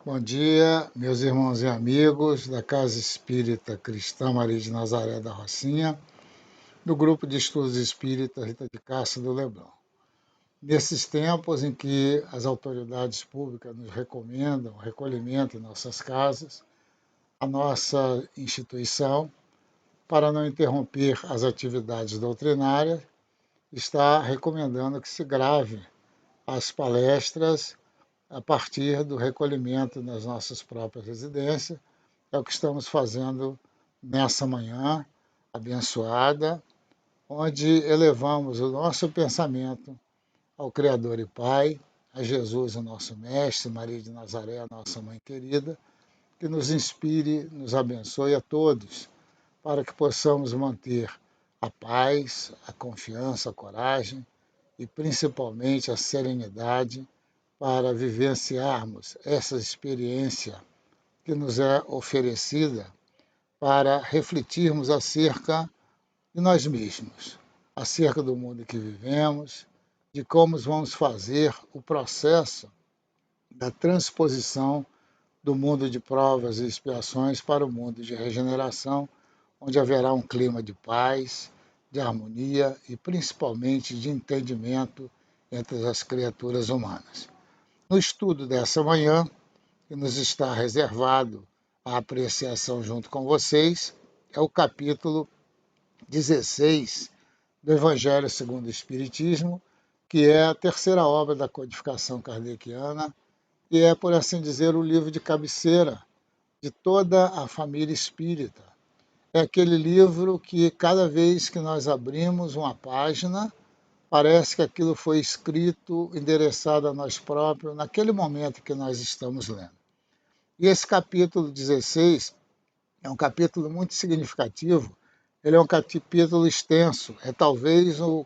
Bom dia, meus irmãos e amigos da Casa Espírita Cristã Maria de Nazaré da Rocinha, do Grupo de Estudos Espíritas Rita de Cássia do Leblon. Nesses tempos em que as autoridades públicas nos recomendam o recolhimento em nossas casas, a nossa instituição, para não interromper as atividades doutrinárias, está recomendando que se grave as palestras a partir do recolhimento nas nossas próprias residências. É o que estamos fazendo nessa manhã abençoada, onde elevamos o nosso pensamento ao Criador e Pai, a Jesus, o nosso Mestre, Maria de Nazaré, a nossa Mãe querida, que nos inspire, nos abençoe a todos, para que possamos manter a paz, a confiança, a coragem e principalmente a serenidade para vivenciarmos essa experiência que nos é oferecida para refletirmos acerca de nós mesmos, acerca do mundo em que vivemos, de como vamos fazer o processo da transposição do mundo de provas e expiações para o mundo de regeneração, onde haverá um clima de paz, de harmonia e principalmente de entendimento entre as criaturas humanas. No estudo dessa manhã, que nos está reservado à apreciação junto com vocês, é o capítulo 16 do Evangelho segundo o Espiritismo, que é a terceira obra da codificação kardeciana e é, por assim dizer, o livro de cabeceira de toda a família espírita. É aquele livro que, cada vez que nós abrimos uma página, parece que aquilo foi escrito, endereçado a nós próprios, naquele momento que nós estamos lendo. E esse capítulo 16 é um capítulo muito significativo, ele é um capítulo extenso, é talvez o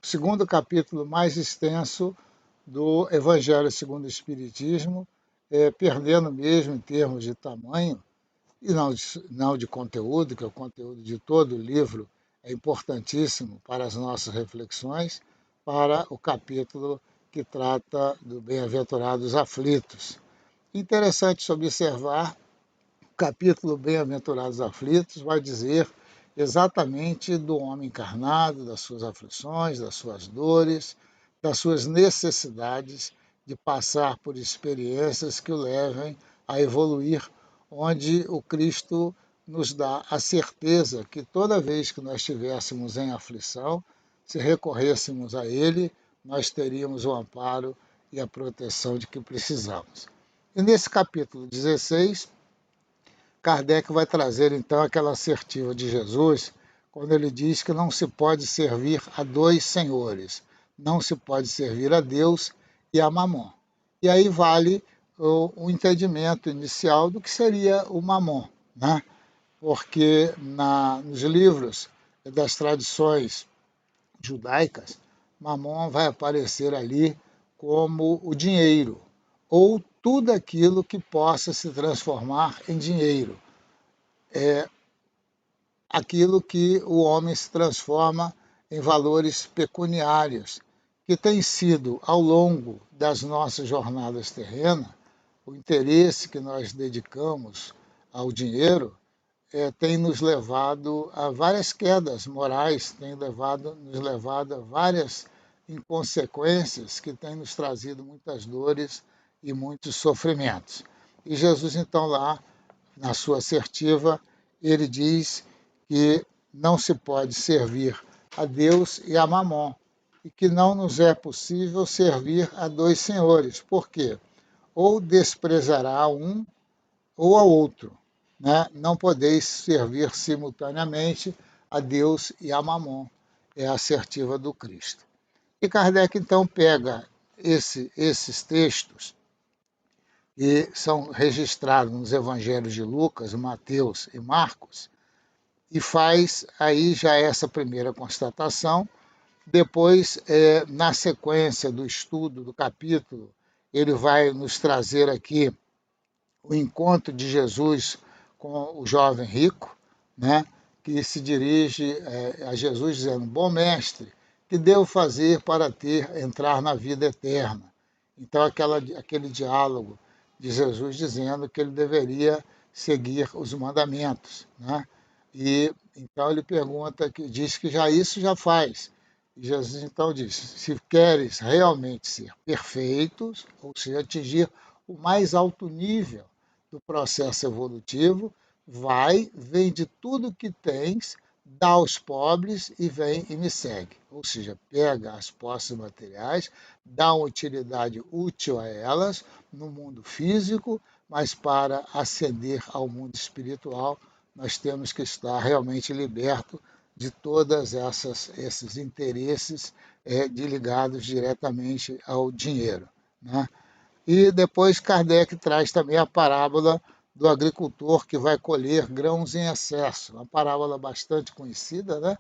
segundo capítulo mais extenso do Evangelho segundo o Espiritismo, perdendo mesmo em termos de tamanho, e não de conteúdo, que o conteúdo de todo o livro é importantíssimo para as nossas reflexões, para o capítulo que trata do bem-aventurados aflitos. Interessante observar, o capítulo Bem-aventurados aflitos vai dizer exatamente do homem encarnado, das suas aflições, das suas dores, das suas necessidades de passar por experiências que o levem a evoluir, onde o Cristo nos dá a certeza que toda vez que nós estivéssemos em aflição, se recorrêssemos a Ele, nós teríamos o amparo e a proteção de que precisamos. E nesse capítulo 16, Kardec vai trazer então aquela assertiva de Jesus, quando ele diz que não se pode servir a dois senhores, não se pode servir a Deus e a Mamon. E aí vale o entendimento inicial do que seria o Mamon, né? Porque nos livros das tradições judaicas, Mamon vai aparecer ali como o dinheiro, ou tudo aquilo que possa se transformar em dinheiro. É aquilo que o homem se transforma em valores pecuniários, que tem sido, ao longo das nossas jornadas terrenas, o interesse que nós dedicamos ao dinheiro tem nos levado a várias quedas morais, tem nos levado a várias inconsequências que têm nos trazido muitas dores e muitos sofrimentos. E Jesus, então, lá, na sua assertiva, ele diz que não se pode servir a Deus e a Mamon, e que não nos é possível servir a dois senhores. Por quê? Ou desprezará um ou ao outro, né? Não podeis servir simultaneamente a Deus e a Mamon. É a assertiva do Cristo. E Kardec, então, pega esses textos que são registrados nos evangelhos de Lucas, Mateus e Marcos, e faz aí já essa primeira constatação. Depois, na sequência do estudo do capítulo, ele vai nos trazer aqui o encontro de Jesus com o jovem rico, né, que se dirige a Jesus dizendo: bom mestre, que devo fazer para entrar na vida eterna? Então, aquele diálogo de Jesus dizendo que ele deveria seguir os mandamentos, né? E então ele pergunta, que diz que já isso já faz. E Jesus então disse: se queres realmente ser perfeitos, ou seja, atingir o mais alto nível do processo evolutivo, vai, vende tudo que tens, dá aos pobres e vem e me segue. Ou seja, pega as posses materiais, dá uma utilidade útil a elas no mundo físico, mas para ascender ao mundo espiritual, nós temos que estar realmente liberto de todas esses interesses ligados diretamente ao dinheiro, né? E depois Kardec traz também a parábola do agricultor que vai colher grãos em excesso, uma parábola bastante conhecida, né?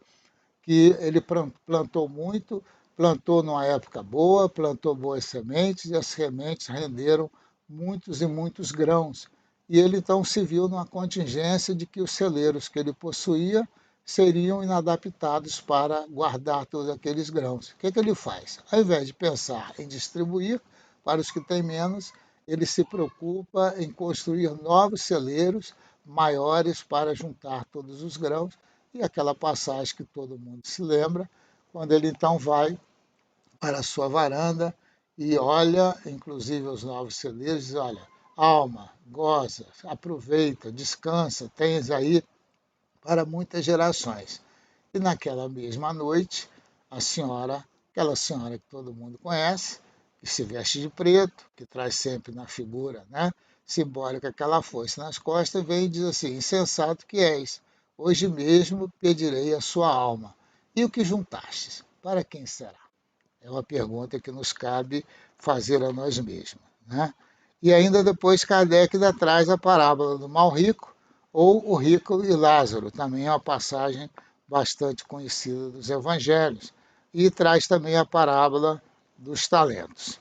Que ele plantou muito, plantou numa época boa, plantou boas sementes e as sementes renderam muitos e muitos grãos. E ele então se viu numa contingência de que os celeiros que ele possuía seriam inadaptados para guardar todos aqueles grãos. O que ele faz? Ao invés de pensar em distribuir para os que têm menos, ele se preocupa em construir novos celeiros maiores para juntar todos os grãos, e aquela passagem que todo mundo se lembra, quando ele então vai para a sua varanda e olha, inclusive os novos celeiros, e diz: olha, alma, goza, aproveita, descansa, tens aí para muitas gerações. E naquela mesma noite, a senhora, aquela senhora que todo mundo conhece, que se veste de preto, que traz sempre na figura, né, simbólica que ela fosse nas costas, vem e diz assim: insensato que és, hoje mesmo pedirei a sua alma. E o que juntastes? Para quem será? É uma pergunta que nos cabe fazer a nós mesmos, né? E ainda depois Kardec ainda traz a parábola do mal rico ou o rico e Lázaro, também é uma passagem bastante conhecida dos evangelhos, e traz também a parábola dos talentos.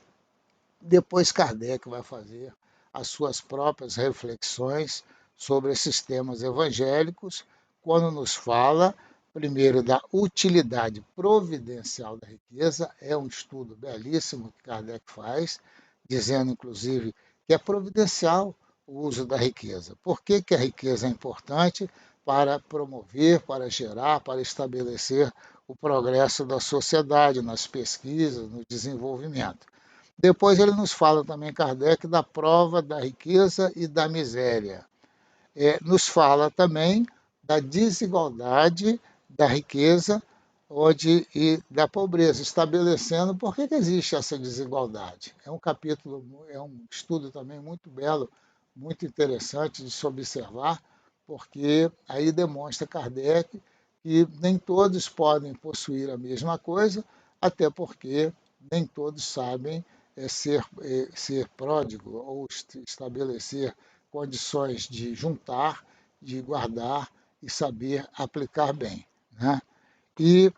Depois Kardec vai fazer as suas próprias reflexões sobre esses temas evangélicos, quando nos fala, primeiro, da utilidade providencial da riqueza. É um estudo belíssimo que Kardec faz, dizendo, inclusive, que é providencial o uso da riqueza. Por que a riqueza é importante? Para promover, para gerar, para estabelecer o progresso da sociedade nas pesquisas, no desenvolvimento. Depois ele nos fala também, Kardec, da prova da riqueza e da miséria. Nos fala também da desigualdade da riqueza e da pobreza, estabelecendo por que existe essa desigualdade. É um capítulo, é um estudo também muito belo, muito interessante de se observar, porque aí demonstra Kardec que nem todos podem possuir a mesma coisa, até porque nem todos sabem ser pródigo ou estabelecer condições de juntar, de guardar e saber aplicar bem, né? E,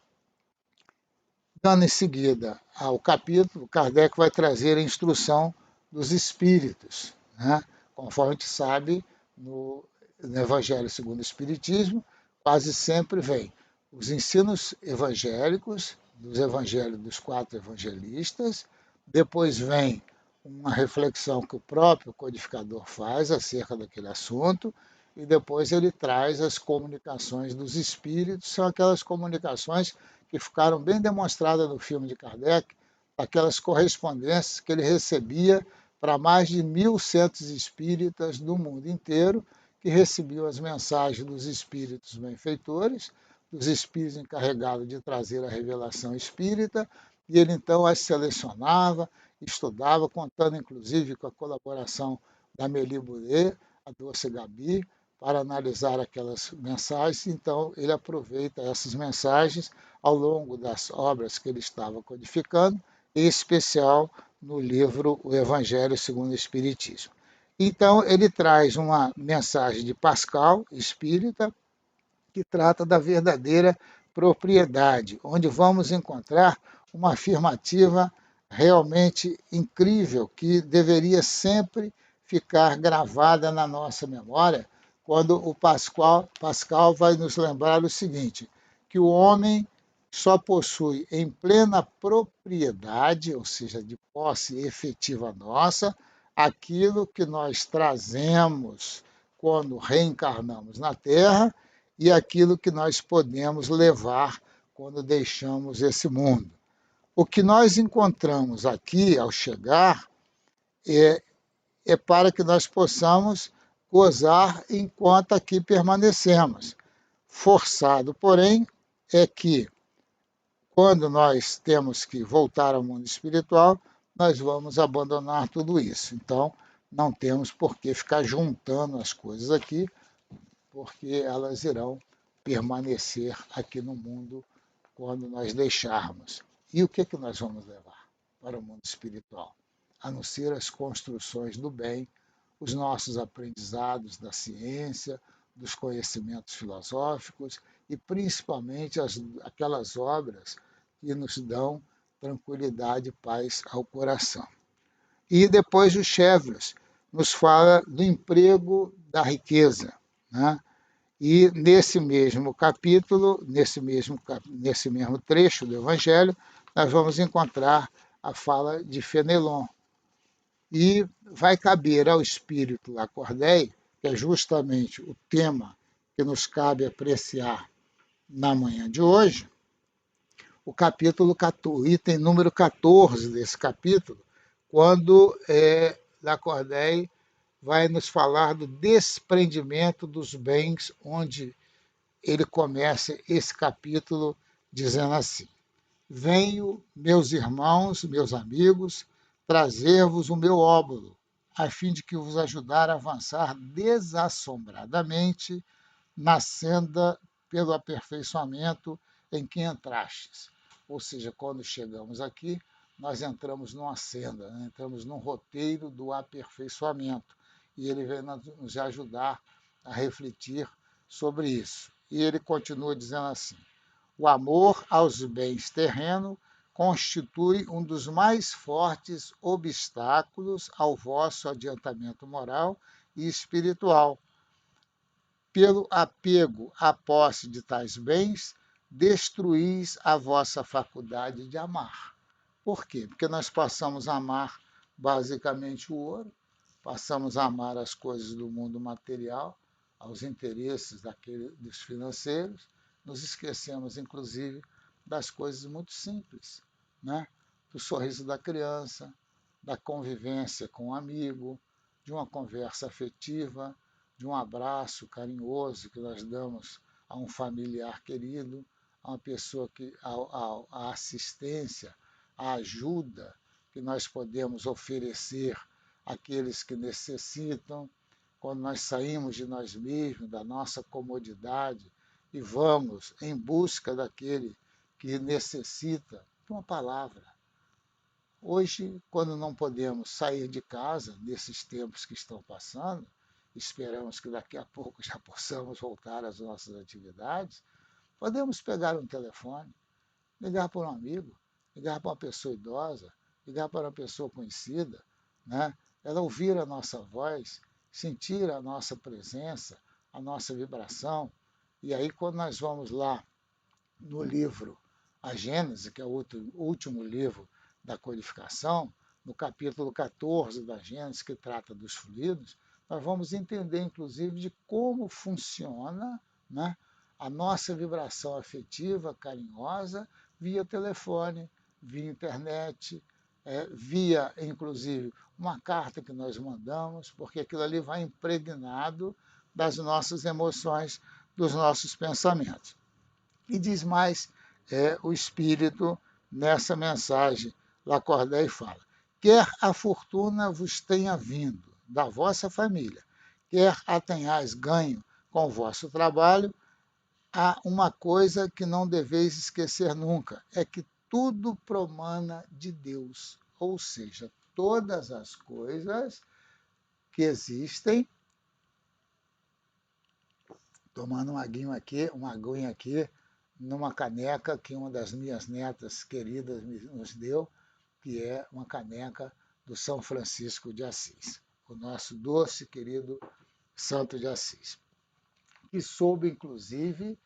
dando em seguida ao capítulo, Kardec vai trazer a instrução dos espíritos, né? Conforme a gente sabe, no Evangelho segundo o Espiritismo, quase sempre vem os ensinos evangélicos, dos evangelhos dos quatro evangelistas, depois vem uma reflexão que o próprio codificador faz acerca daquele assunto, e depois ele traz as comunicações dos espíritos, são aquelas comunicações que ficaram bem demonstradas no filme de Kardec, aquelas correspondências que ele recebia para mais de 1.100 espíritas do mundo inteiro, que recebiam as mensagens dos espíritos benfeitores, dos espíritos encarregados de trazer a revelação espírita, e ele então as selecionava, estudava, contando inclusive com a colaboração da Mélie Boulet, a Doce Gabi, para analisar aquelas mensagens. Então ele aproveita essas mensagens ao longo das obras que ele estava codificando, em especial no livro O Evangelho segundo o Espiritismo. Então ele traz uma mensagem de Pascal, espírita, que trata da verdadeira propriedade, onde vamos encontrar uma afirmativa realmente incrível que deveria sempre ficar gravada na nossa memória, quando o Pascal vai nos lembrar o seguinte, que o homem só possui em plena propriedade, ou seja, de posse efetiva nossa, aquilo que nós trazemos quando reencarnamos na Terra e aquilo que nós podemos levar quando deixamos esse mundo. O que nós encontramos aqui ao chegar é para que nós possamos gozar enquanto aqui permanecemos. Forçado, porém, é que quando nós temos que voltar ao mundo espiritual, nós vamos abandonar tudo isso. Então, não temos por que ficar juntando as coisas aqui, porque elas irão permanecer aqui no mundo quando nós deixarmos. E o que nós vamos levar para o mundo espiritual? A não ser as construções do bem, os nossos aprendizados da ciência, dos conhecimentos filosóficos e principalmente aquelas obras que nos dão tranquilidade e paz ao coração. E depois o Chevreus nos fala do emprego da riqueza, né? E nesse mesmo capítulo, nesse mesmo trecho do Evangelho, nós vamos encontrar a fala de Fenelon. E vai caber ao espírito Lacordaire, que é justamente o tema que nos cabe apreciar na manhã de hoje, o capítulo 14, o item número 14 desse capítulo, quando Lacordaire vai nos falar do desprendimento dos bens, onde ele começa esse capítulo dizendo assim: venho, meus irmãos, meus amigos, trazer-vos o meu óbolo, a fim de que vos ajudar a avançar desassombradamente na senda pelo aperfeiçoamento em que entrastes. Ou seja, quando chegamos aqui, nós entramos numa senda, né? Entramos num roteiro do aperfeiçoamento. E ele vem nos ajudar a refletir sobre isso. E ele continua dizendo assim: o amor aos bens terrenos constitui um dos mais fortes obstáculos ao vosso adiantamento moral e espiritual. Pelo apego à posse de tais bens, destruís a vossa faculdade de amar. Por quê? Porque nós passamos a amar basicamente o ouro, passamos a amar as coisas do mundo material, aos interesses dos financeiros, nos esquecemos, inclusive, das coisas muito simples, né? Do sorriso da criança, da convivência com um amigo, de uma conversa afetiva, de um abraço carinhoso que nós damos a um familiar querido, a uma pessoa a assistência, a ajuda que nós podemos oferecer àqueles que necessitam, quando nós saímos de nós mesmos, da nossa comodidade, e vamos em busca daquele que necessita de uma palavra. Hoje, quando não podemos sair de casa, nesses tempos que estão passando, esperamos que daqui a pouco já possamos voltar às nossas atividades, podemos pegar um telefone, ligar para um amigo, ligar para uma pessoa idosa, ligar para uma pessoa conhecida, né? Ela ouvir a nossa voz, sentir a nossa presença, a nossa vibração. E aí, quando nós vamos lá no livro A Gênese, que é o último livro da codificação, no capítulo 14 da Gênese, que trata dos fluidos, nós vamos entender, inclusive, de como funciona, né, a nossa vibração afetiva, carinhosa, via telefone, via internet, via, inclusive, uma carta que nós mandamos, porque aquilo ali vai impregnado das nossas emoções, dos nossos pensamentos. E diz mais o Espírito nessa mensagem. Lacordaire fala: quer a fortuna vos tenha vindo da vossa família, quer a tenhais ganho com o vosso trabalho, há uma coisa que não deveis esquecer nunca, é que tudo promana de Deus. Ou seja, todas as coisas que existem, tomando uma aguinha aqui, numa caneca que uma das minhas netas queridas nos deu, que é uma caneca do São Francisco de Assis, o nosso doce, querido Santo de Assis, que soube, inclusive,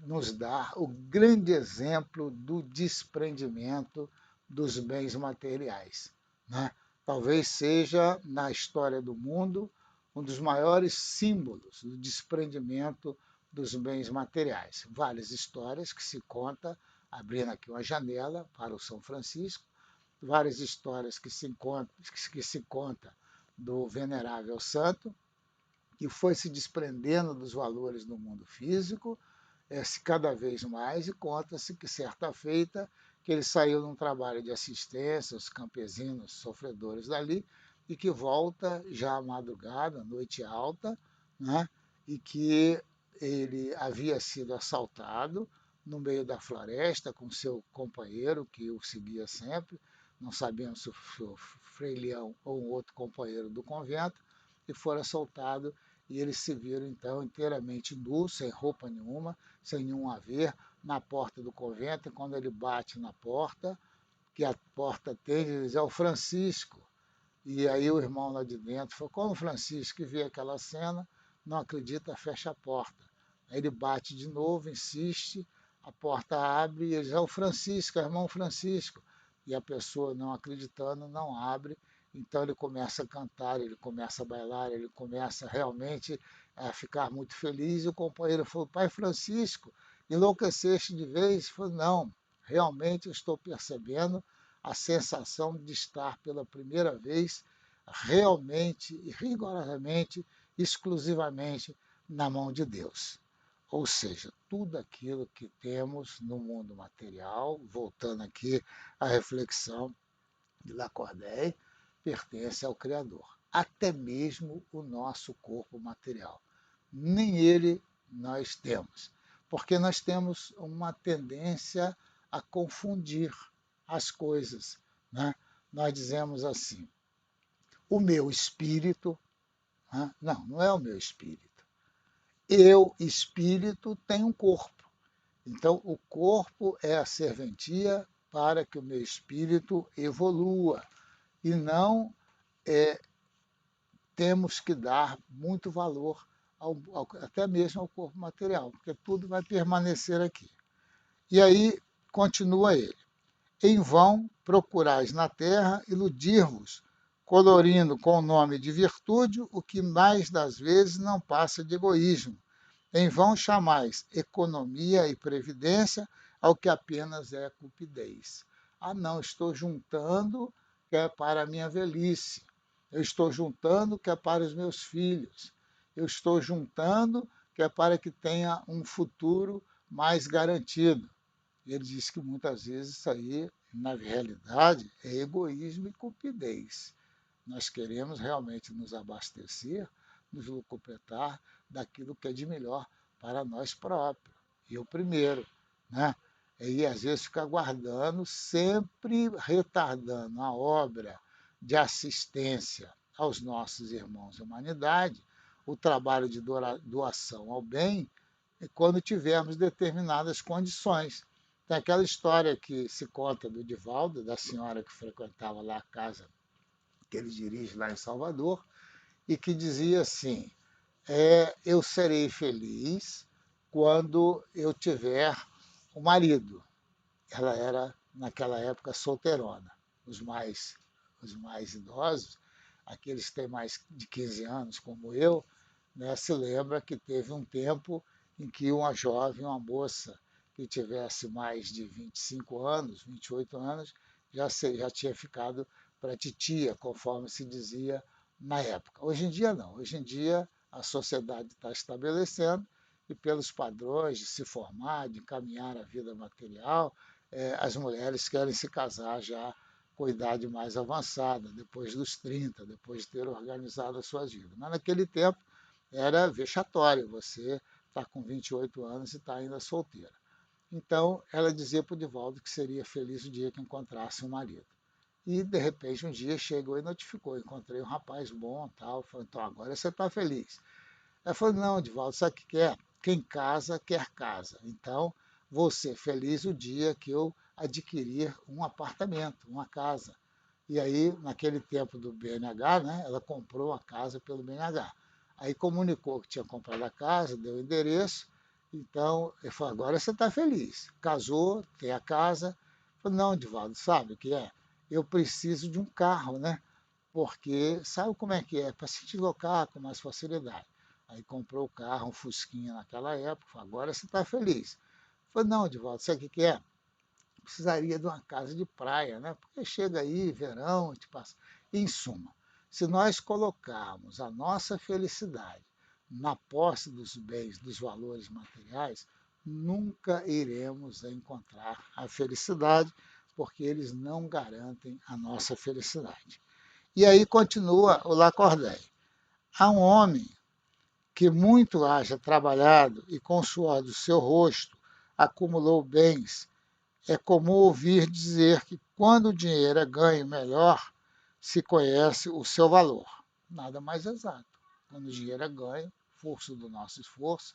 nos dar o grande exemplo do desprendimento dos bens materiais, né? talvez seja, na história do mundo, um dos maiores símbolos do desprendimento dos bens materiais. Várias histórias que se conta, abrindo aqui uma janela para o São Francisco, várias histórias que se conta do venerável santo, que foi se desprendendo dos valores do mundo físico, cada vez mais, e conta-se que certa feita que ele saiu num trabalho de assistência aos campesinos sofredores dali, e que volta já à madrugada, noite alta, né? E que ele havia sido assaltado no meio da floresta com seu companheiro, que o seguia sempre, não sabemos se o Frei Leão ou um outro companheiro do convento, e foram assaltados, e eles se viram então inteiramente nus, sem roupa nenhuma, sem nenhum haver, na porta do convento, e quando ele bate na porta, que a porta atende, ele diz, é o Francisco. E aí o irmão lá de dentro falou, como o Francisco, que vê aquela cena, não acredita, fecha a porta. Aí ele bate de novo, insiste, a porta abre, e ele diz, é o Francisco, é o irmão Francisco. E a pessoa, não acreditando, não abre. Então ele começa a cantar, ele começa a bailar, ele começa realmente a ficar muito feliz. E o companheiro falou, pai Francisco, enlouqueceste de vez? Ele falou, não, realmente eu estou percebendo a sensação de estar pela primeira vez realmente e rigorosamente, exclusivamente na mão de Deus. Ou seja, tudo aquilo que temos no mundo material, voltando aqui à reflexão de Lacordaire, pertence ao Criador. Até mesmo o nosso corpo material. Nem ele nós temos, porque nós temos uma tendência a confundir as coisas. Né? Nós dizemos assim, o meu espírito, né? Não, não é o meu espírito. Eu, espírito, tenho um corpo. Então, o corpo é a serventia para que o meu espírito evolua. E não temos que dar muito valor até mesmo ao corpo material, porque tudo vai permanecer aqui. E aí, continua ele. Em vão procurais na terra iludir-vos, colorindo com o nome de virtude o que mais das vezes não passa de egoísmo. Em vão chamais economia e previdência ao que apenas é cupidez. Ah, não, estou juntando que é para a minha velhice. Eu estou juntando que é para os meus filhos. Eu estou juntando que é para que tenha um futuro mais garantido. Ele diz que muitas vezes isso aí, na realidade, é egoísmo e cupidez. Nós queremos realmente nos abastecer, nos lucupletar daquilo que é de melhor para nós próprios. E o primeiro, né? E às vezes fica guardando, sempre retardando a obra de assistência aos nossos irmãos da humanidade, o trabalho de doação ao bem, e quando tivermos determinadas condições. Tem aquela história que se conta do Divaldo, da senhora que frequentava lá a casa que ele dirige lá em Salvador, e que dizia assim, eu serei feliz quando eu tiver um marido. Ela era, naquela época, solteirona. Os mais, os mais idosos, aqueles que têm mais de 15 anos, como eu, né, se lembra que teve um tempo em que uma jovem, uma moça que tivesse mais de 25 anos, 28 anos, já tinha ficado para titia, conforme se dizia na época. Hoje em dia não. Hoje em dia a sociedade está estabelecendo e pelos padrões de se formar, de caminhar a vida material, as mulheres querem se casar já com idade mais avançada, depois dos 30, depois de ter organizado as suas vidas. Mas naquele tempo era vexatório você estar com 28 anos e estar ainda solteira. Então, ela dizia para o Divaldo que seria feliz o dia que encontrasse um marido. E, de repente, um dia chegou e notificou, encontrei um rapaz bom, tal, falou, então agora você está feliz. Ela falou, não, Divaldo, sabe o que quer? Quem casa, quer casa. Então, vou ser feliz o dia que eu adquirir um apartamento, uma casa. E aí, naquele tempo do BNH, né, ela comprou a casa pelo BNH. Aí comunicou que tinha comprado a casa, deu o endereço. Então, ele falou, agora você está feliz. Casou, tem a casa. Eu falei, não, Divaldo, sabe o que é? Eu preciso de um carro, né? porque sabe como é que é? Para se deslocar com mais facilidade. Aí comprou o carro, um Fusquinha naquela época, agora você está feliz. Falei, não, Divaldo, sabe o que é? Precisaria de uma casa de praia, né? Porque chega aí, verão, te passa. Em suma, se nós colocarmos a nossa felicidade na posse dos bens, dos valores materiais, nunca iremos encontrar a felicidade, porque eles não garantem a nossa felicidade. E aí continua o Lacordaire. Há um homem que muito haja trabalhado e com o suor do seu rosto acumulou bens. É comum ouvir dizer que quando o dinheiro é ganho melhor, se conhece o seu valor. Nada mais exato. Quando o dinheiro é ganho, força do nosso esforço,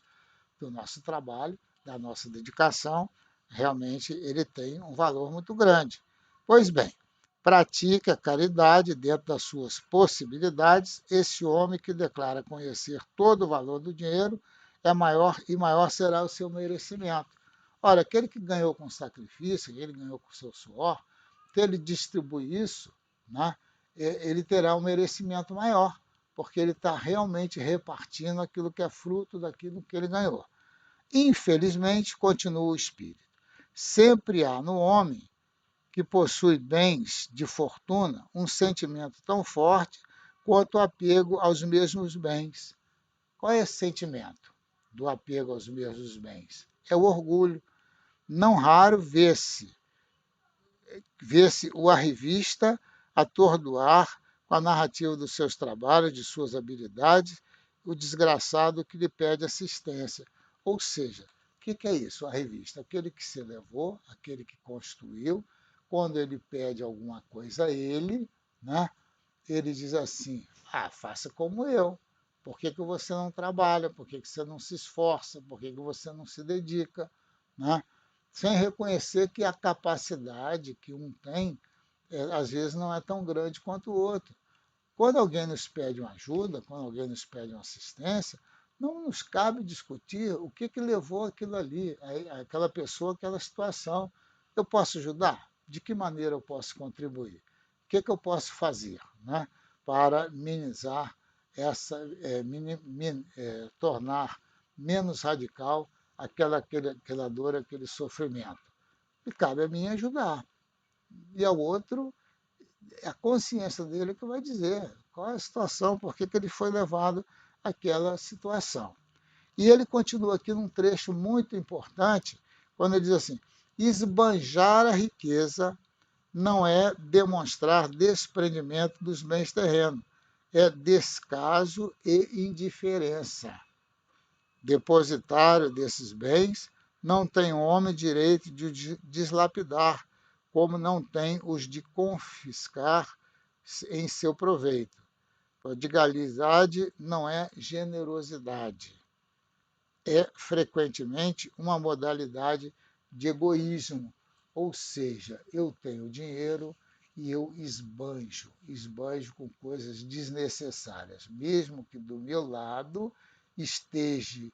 do nosso trabalho, da nossa dedicação, realmente ele tem um valor muito grande. Pois bem, pratique a caridade dentro das suas possibilidades. Esse homem que declara conhecer todo o valor do dinheiro é maior e maior será o seu merecimento. Ora, aquele que ganhou com sacrifício, ele ganhou com seu suor, se ele distribui isso, né, ele terá um merecimento maior, porque ele está realmente repartindo aquilo que é fruto daquilo que ele ganhou. Infelizmente, continua o espírito, sempre há no homem que possui bens de fortuna um sentimento tão forte quanto o apego aos mesmos bens. Qual é esse sentimento do apego aos mesmos bens? É o orgulho. Não raro vê-se o arrivista atordoar com a narrativa dos seus trabalhos, de suas habilidades, o desgraçado que lhe pede assistência. Ou seja, o que é isso, a revista? Aquele que se elevou, aquele que construiu, quando ele pede alguma coisa a ele, né, ele diz assim, faça como eu. Por que você não trabalha? Por que você não se esforça? Por que você não se dedica? Né? Sem reconhecer que a capacidade que um tem, às vezes, não é tão grande quanto o outro. Quando alguém nos pede uma ajuda, quando alguém nos pede uma assistência, não nos cabe discutir o que levou aquilo ali, aquela pessoa, aquela situação. Eu posso ajudar? De que maneira eu posso contribuir? O que eu posso fazer, né, para minimizar tornar menos radical aquela dor, aquele sofrimento? E cabe a mim ajudar. E ao outro, é a consciência dele que vai dizer qual é a situação, por que ele foi levado àquela situação. E ele continua aqui num trecho muito importante, quando ele diz assim, esbanjar a riqueza não é demonstrar desprendimento dos bens terrenos, é descaso e indiferença. Depositário desses bens, não tem homem direito de deslapidar, como não tem os de confiscar em seu proveito. Prodigalidade não é generosidade, é frequentemente uma modalidade de egoísmo, ou seja, eu tenho dinheiro e eu esbanjo com coisas desnecessárias, mesmo que do meu lado esteja,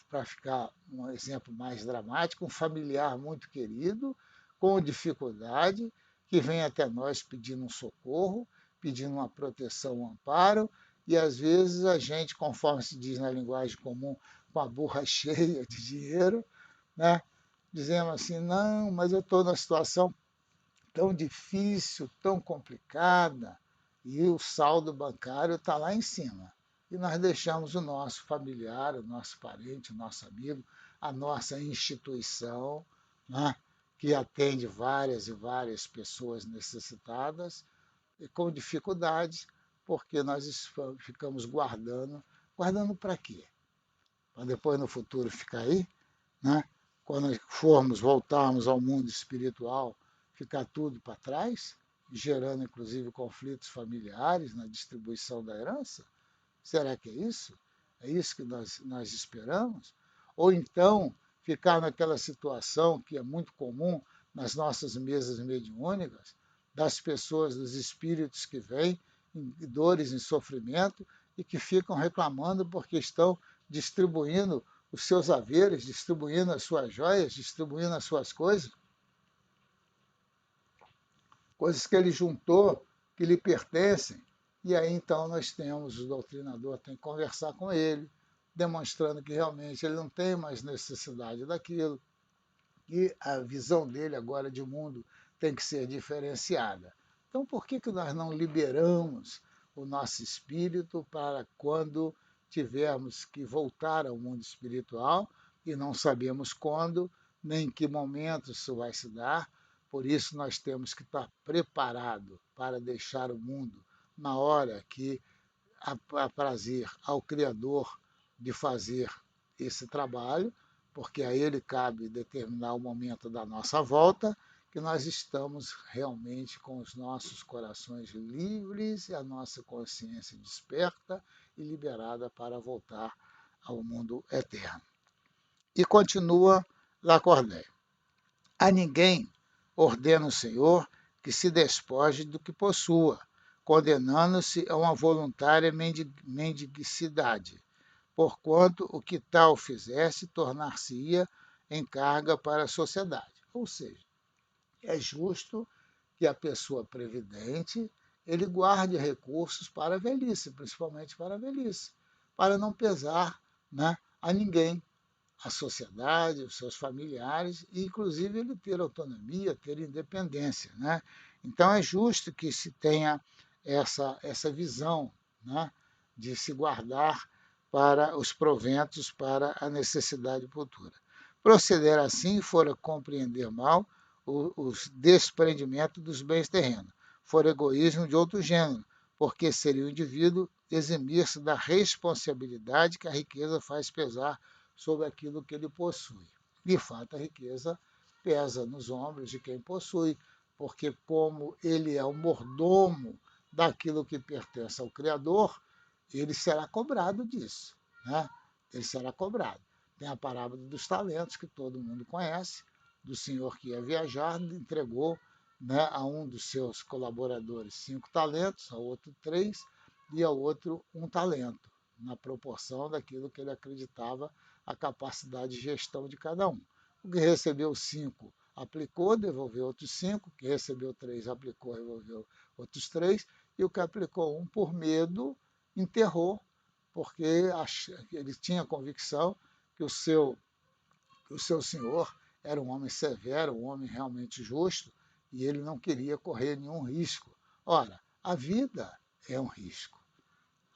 para ficar um exemplo mais dramático, um familiar muito querido, com dificuldade, que vem até nós pedindo um socorro, pedindo uma proteção, um amparo, e às vezes a gente, conforme se diz na linguagem comum, com a burra cheia de dinheiro, né, dizendo assim, não, mas eu estou numa situação tão difícil, tão complicada, e o saldo bancário está lá em cima. E nós deixamos o nosso familiar, o nosso parente, o nosso amigo, a nossa instituição, né, que atende várias e várias pessoas necessitadas, e com dificuldades, porque nós ficamos guardando. Guardando para quê? Para depois no futuro ficar aí, né? Quando voltarmos ao mundo espiritual, ficar tudo para trás, gerando inclusive conflitos familiares na distribuição da herança? Será que é isso? É isso que nós esperamos? Ou então ficar naquela situação que é muito comum nas nossas mesas mediúnicas, das pessoas, dos espíritos que vêm em dores, em sofrimento e que ficam reclamando porque estão distribuindo os seus haveres, distribuindo as suas joias, distribuindo as suas coisas que ele juntou, que lhe pertencem, E aí então nós temos, o doutrinador tem que conversar com ele, demonstrando que realmente ele não tem mais necessidade daquilo, e a visão dele agora de mundo tem que ser diferenciada. Então, por que nós não liberamos o nosso espírito para quando tivermos que voltar ao mundo espiritual e não sabemos quando, nem em que momento isso vai se dar? Por isso, nós temos que estar preparados para deixar o mundo na hora que aprazir ao Criador de fazer esse trabalho, porque a ele cabe determinar o momento da nossa volta, que nós estamos realmente com os nossos corações livres e a nossa consciência desperta e liberada para voltar ao mundo eterno. E continua Lacordaire. A ninguém ordena o Senhor que se despoje do que possua, condenando-se a uma voluntária mendicidade, porquanto o que tal fizesse tornar-se-ia em carga para a sociedade. Ou seja, é justo que a pessoa previdente ele guarde recursos para a velhice, principalmente para a velhice, para não pesar, né, a ninguém, a sociedade, os seus familiares, e inclusive ele ter autonomia, ter independência. Né? Então é justo que se tenha essa visão, né, de se guardar para os proventos, para a necessidade futura. Proceder assim fora compreender mal o desprendimento dos bens terrenos, fora egoísmo de outro gênero, porque seria o indivíduo eximir-se da responsabilidade que a riqueza faz pesar sobre aquilo que ele possui. De fato, a riqueza pesa nos ombros de quem possui, porque como ele é o mordomo daquilo que pertence ao Criador, ele será cobrado disso. Né? Ele será cobrado. Tem a parábola dos talentos, que todo mundo conhece, do senhor que ia viajar, entregou, né, a um dos seus colaboradores 5 talentos, ao outro 3 e ao outro 1 talento, na proporção daquilo que ele acreditava a capacidade de gestão de cada um. O que recebeu 5 aplicou, devolveu outros 5, o que recebeu 3 aplicou, devolveu outros 3, e o que aplicou 1 por medo enterrou, porque ele tinha convicção que o seu senhor era um homem severo, um homem realmente justo, e ele não queria correr nenhum risco. Ora, a vida é um risco.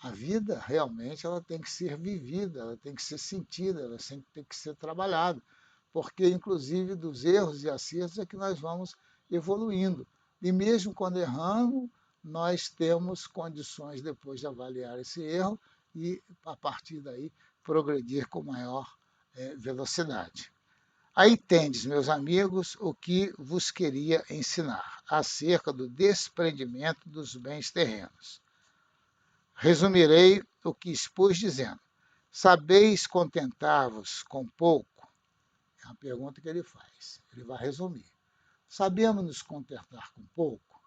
A vida realmente ela tem que ser vivida, ela tem que ser sentida, ela tem que ser trabalhada, porque inclusive dos erros e acertos é que nós vamos evoluindo. E mesmo quando erramos, nós temos condições depois de avaliar esse erro e, a partir daí, progredir com maior velocidade. Aí tendes, meus amigos, o que vos queria ensinar acerca do desprendimento dos bens terrenos. Resumirei o que expus dizendo: sabeis contentar-vos com pouco? É a pergunta que ele faz. Ele vai resumir. Sabemos nos contentar com pouco?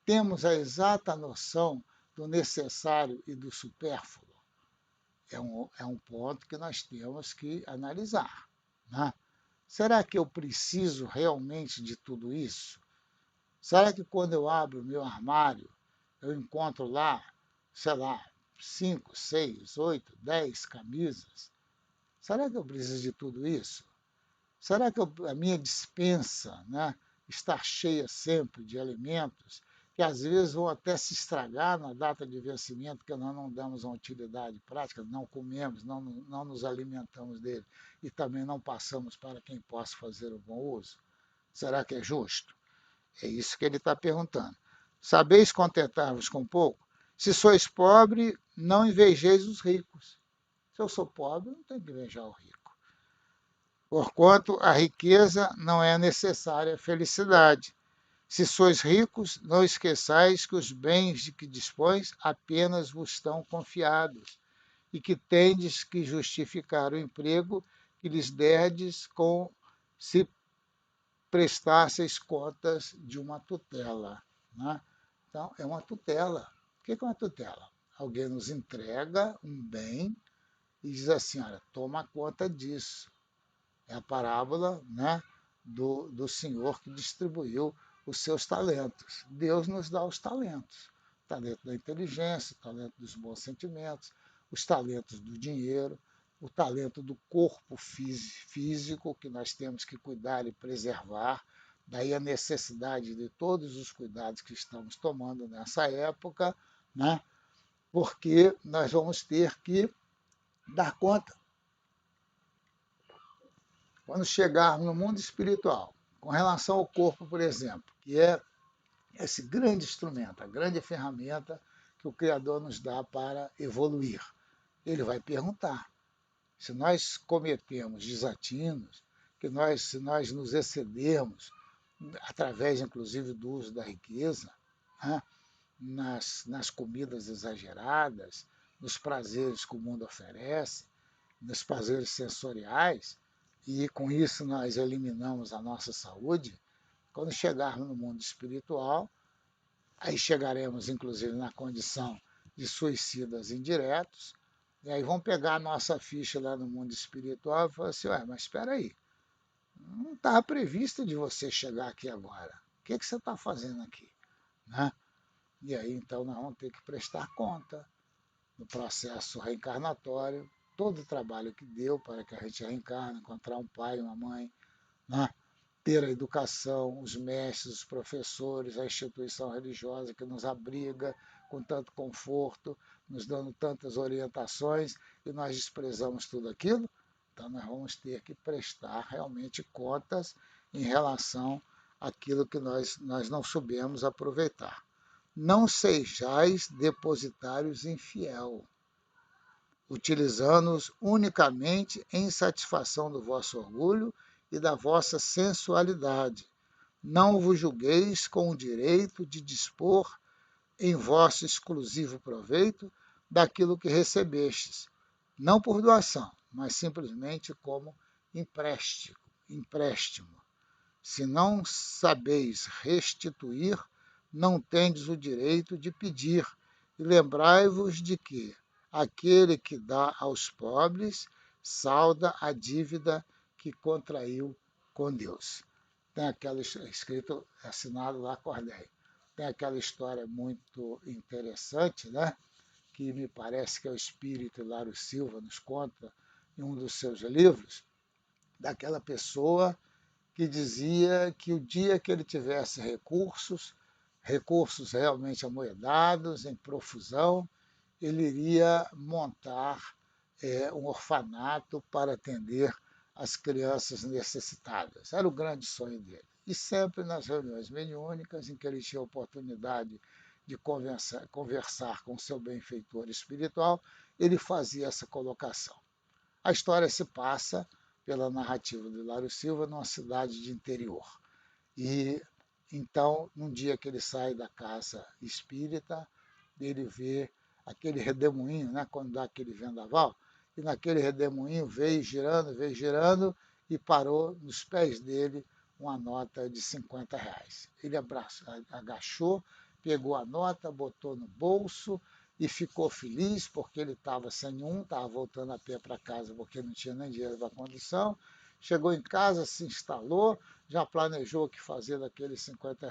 Temos a exata noção do necessário e do supérfluo? É um ponto que nós temos que analisar. Né? Será que eu preciso realmente de tudo isso? Será que quando eu abro o meu armário, eu encontro lá, sei lá, 5, 6, 8, 10 camisas? Será que eu preciso de tudo isso? Será que a minha despensa, né, está cheia sempre de alimentos que às vezes vão até se estragar na data de vencimento, porque nós não damos uma utilidade prática, não comemos, não nos alimentamos dele e também não passamos para quem possa fazer o bom uso? Será que é justo? É isso que ele está perguntando. Sabeis contentar-vos com pouco? Se sois pobre, não invejeis os ricos. Se eu sou pobre, não tenho que invejar o rico. Porquanto a riqueza não é necessária à felicidade. Se sois ricos, não esqueçais que os bens de que dispões apenas vos estão confiados, e que tendes que justificar o emprego que lhes derdes com se prestasseis contas de uma tutela. Né? Então, é uma tutela. O que é uma tutela? Alguém nos entrega um bem e diz assim, olha, toma conta disso. É a parábola, né, do senhor que distribuiu os seus talentos. Deus nos dá os talentos. talento da inteligência, o talento dos bons sentimentos, os talentos do dinheiro, o talento do corpo físico, que nós temos que cuidar e preservar. Daí a necessidade de todos os cuidados que estamos tomando nessa época, né? Porque nós vamos ter que dar conta. Quando chegarmos no mundo espiritual, com relação ao corpo, por exemplo, que é esse grande instrumento, a grande ferramenta que o Criador nos dá para evoluir. Ele vai perguntar se nós cometemos desatinos, se nós nos excedermos, através inclusive do uso da riqueza, né, nas comidas exageradas, nos prazeres que o mundo oferece, nos prazeres sensoriais, e com isso nós eliminamos a nossa saúde. Quando chegarmos no mundo espiritual, aí chegaremos, inclusive, na condição de suicidas indiretos, e aí vão pegar a nossa ficha lá no mundo espiritual e falar assim, ué, mas espera aí, não estava previsto de você chegar aqui agora. O que você está fazendo aqui? Né? E aí, então, nós vamos ter que prestar conta no processo reencarnatório, todo o trabalho que deu para que a gente reencarne, encontrar um pai, uma mãe, né? Ter a educação, os mestres, os professores, a instituição religiosa que nos abriga com tanto conforto, nos dando tantas orientações, e nós desprezamos tudo aquilo, então nós vamos ter que prestar realmente contas em relação àquilo que nós não soubemos aproveitar. Não sejais depositários infiel, utilizando-os unicamente em satisfação do vosso orgulho e da vossa sensualidade. Não vos julgueis com o direito de dispor em vosso exclusivo proveito daquilo que recebestes, não por doação, mas simplesmente como empréstimo. Se não sabeis restituir, não tendes o direito de pedir. E lembrai-vos de que aquele que dá aos pobres salda a dívida que contraiu com Deus. Tem aquela escrito assinado lá Cordéio. Tem aquela história muito interessante, né? Que me parece que é o espírito Hilário Silva nos conta em um dos seus livros, daquela pessoa que dizia que o dia que ele tivesse recursos realmente amoedados, em profusão, ele iria montar um orfanato para atender as crianças necessitadas. Era o grande sonho dele. E sempre nas reuniões mediúnicas, em que ele tinha a oportunidade de conversar com seu benfeitor espiritual, ele fazia essa colocação. A história se passa pela narrativa do Hilário Silva numa cidade de interior. E então, num dia que ele sai da casa espírita, ele vê aquele redemoinho, né, quando dá aquele vendaval, e naquele redemoinho veio girando, e parou nos pés dele uma nota de R$ 50. Ele agachou, pegou a nota, botou no bolso e ficou feliz porque ele estava sem nenhum, estava voltando a pé para casa porque não tinha nem dinheiro para condução. Chegou em casa, se instalou, já planejou o que fazer daqueles R$ 50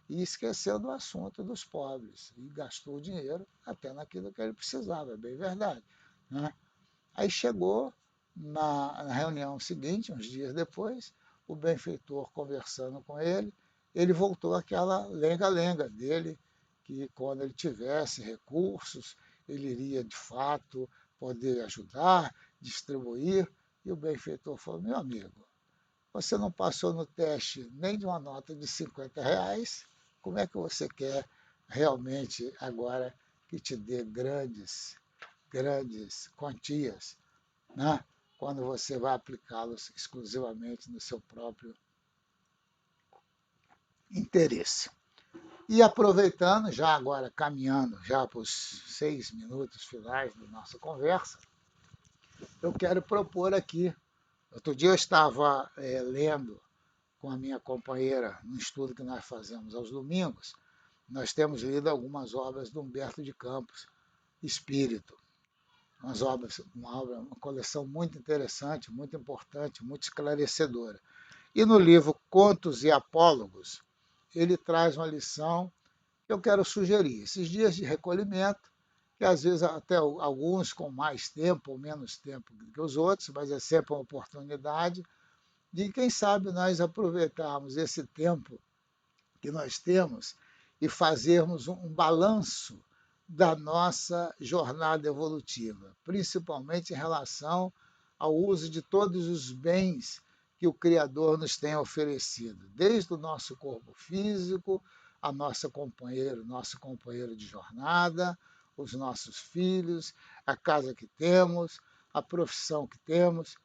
e esqueceu do assunto dos pobres. E gastou o dinheiro até naquilo que ele precisava, é bem verdade. Né? Aí chegou na reunião seguinte, uns dias depois, o benfeitor conversando com ele voltou àquela lenga-lenga dele, que quando ele tivesse recursos, ele iria de fato poder ajudar, distribuir. E o benfeitor falou, meu amigo, você não passou no teste nem de uma nota de R$ 50, como é que você quer realmente agora que te dê grandes quantias, né? Quando você vai aplicá-los exclusivamente no seu próprio interesse. E aproveitando, já agora caminhando já para os 6 minutos finais da nossa conversa, eu quero propor aqui. Outro dia eu estava lendo com a minha companheira no estudo que nós fazemos aos domingos, nós temos lido algumas obras de Humberto de Campos, Espírito. Uma coleção muito interessante, muito importante, muito esclarecedora. E no livro Contos e Apólogos, ele traz uma lição eu quero sugerir esses dias de recolhimento, que às vezes até alguns com mais tempo ou menos tempo que os outros, mas é sempre uma oportunidade de, quem sabe, nós aproveitarmos esse tempo que nós temos e fazermos um balanço da nossa jornada evolutiva, principalmente em relação ao uso de todos os bens que o Criador nos tem oferecido, desde o nosso corpo físico, a nosso companheiro de jornada, os nossos filhos, a casa que temos, a profissão que temos,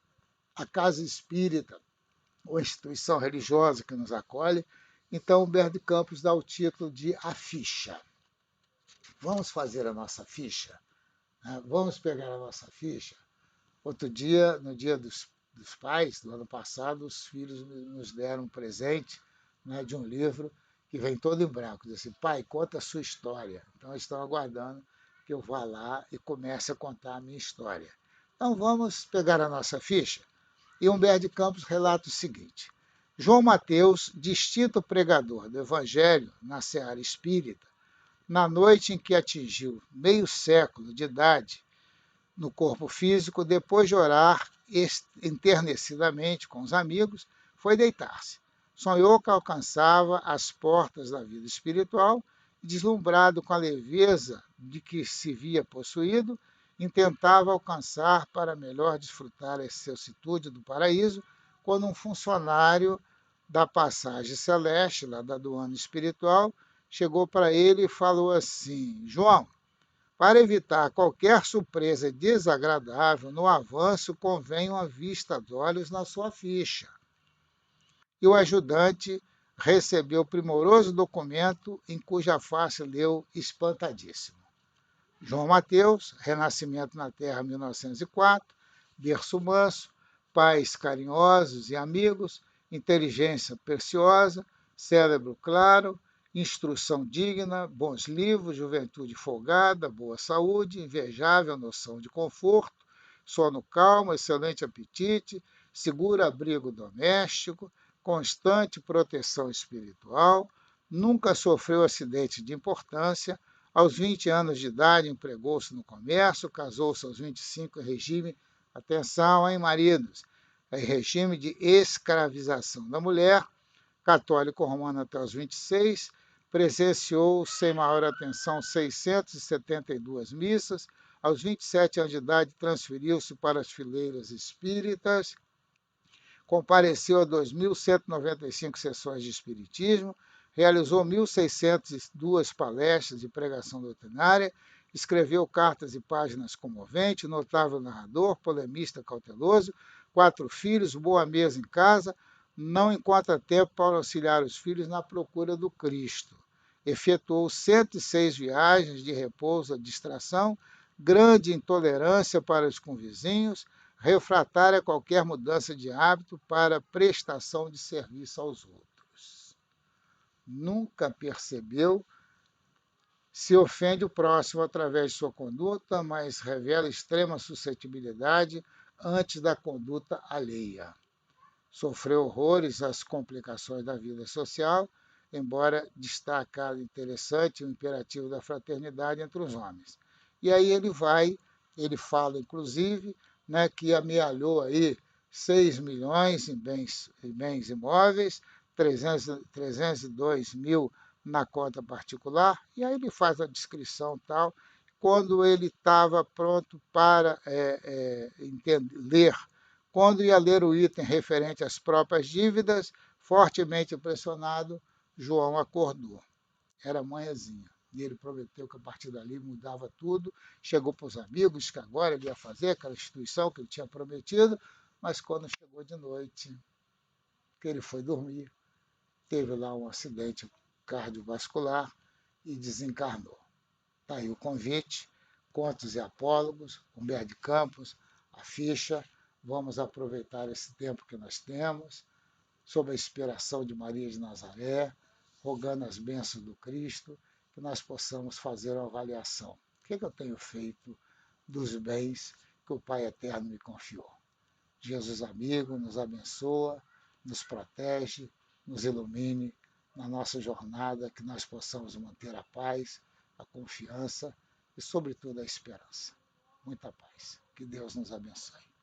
a casa espírita ou instituição religiosa que nos acolhe. Então, Humberto de Campos dá o título de A Ficha. Vamos fazer a nossa ficha? Vamos pegar a nossa ficha? Outro dia, no Dia dos Pais, do ano passado, os filhos nos deram um presente, de um livro que vem todo em branco. Diz assim: pai, conta a sua história. Então, eles estão aguardando que eu vá lá e comece a contar a minha história. Então, vamos pegar a nossa ficha? E Humberto de Campos relata o seguinte: João Mateus, distinto pregador do Evangelho na seara espírita, na noite em que atingiu meio século de idade no corpo físico, depois de orar enternecidamente com os amigos, foi deitar-se. Sonhou que alcançava as portas da vida espiritual e, deslumbrado com a leveza de que se via possuído, intentava alcançar para melhor desfrutar a excelsitude do paraíso, quando um funcionário da passagem celeste, lá da aduana espiritual, chegou para ele e falou assim: João, para evitar qualquer surpresa desagradável no avanço, convém uma vista de olhos na sua ficha. E o ajudante recebeu o primoroso documento, em cuja face leu espantadíssimo: João Mateus, Renascimento na Terra, 1904, berço manso, pais carinhosos e amigos, inteligência preciosa, cérebro claro, instrução digna, bons livros, juventude folgada, boa saúde, invejável noção de conforto, sono calmo, excelente apetite, seguro abrigo doméstico, constante proteção espiritual, nunca sofreu acidente de importância. Aos 20 anos de idade, empregou-se no comércio, casou-se aos 25 em regime, atenção, hein, maridos, em regime de escravização da mulher, católico romano até os 26, presenciou, sem maior atenção, 672 missas. Aos 27 anos de idade, transferiu-se para as fileiras espíritas, compareceu a 2.195 sessões de espiritismo, realizou 1.602 palestras de pregação doutrinária, escreveu cartas e páginas comoventes, notável narrador, polemista cauteloso, 4 filhos, boa mesa em casa, não encontra tempo para auxiliar os filhos na procura do Cristo. Efetuou 106 viagens de repouso à distração, grande intolerância para os convizinhos, refratária a qualquer mudança de hábito para prestação de serviço aos outros. Nunca percebeu, se ofende o próximo através de sua conduta, mas revela extrema suscetibilidade antes da conduta alheia. Sofreu horrores às complicações da vida social, embora destacado interessante o imperativo da fraternidade entre os homens. E aí ele fala, inclusive, que amealhou aí 6 milhões em bens imóveis, 302 mil na conta particular, e aí ele faz a descrição tal. Quando ele estava pronto para ler, quando ia ler o item referente às próprias dívidas, fortemente impressionado, João acordou. Era manhãzinha. E ele prometeu que a partir dali mudava tudo. Chegou para os amigos que agora ele ia fazer aquela instituição que ele tinha prometido, mas quando chegou de noite, que ele foi dormir, teve lá um acidente cardiovascular e desencarnou. Está aí o convite, Contos e Apólogos, Humberto de Campos, a ficha. Vamos aproveitar esse tempo que nós temos, sob a inspiração de Maria de Nazaré, rogando as bênçãos do Cristo, que nós possamos fazer uma avaliação. O que eu tenho feito dos bens que o Pai Eterno me confiou? Jesus amigo, nos abençoa, nos protege, nos ilumine. na nossa jornada, que nós possamos manter a paz, a confiança e, sobretudo, a esperança. Muita paz. Que Deus nos abençoe.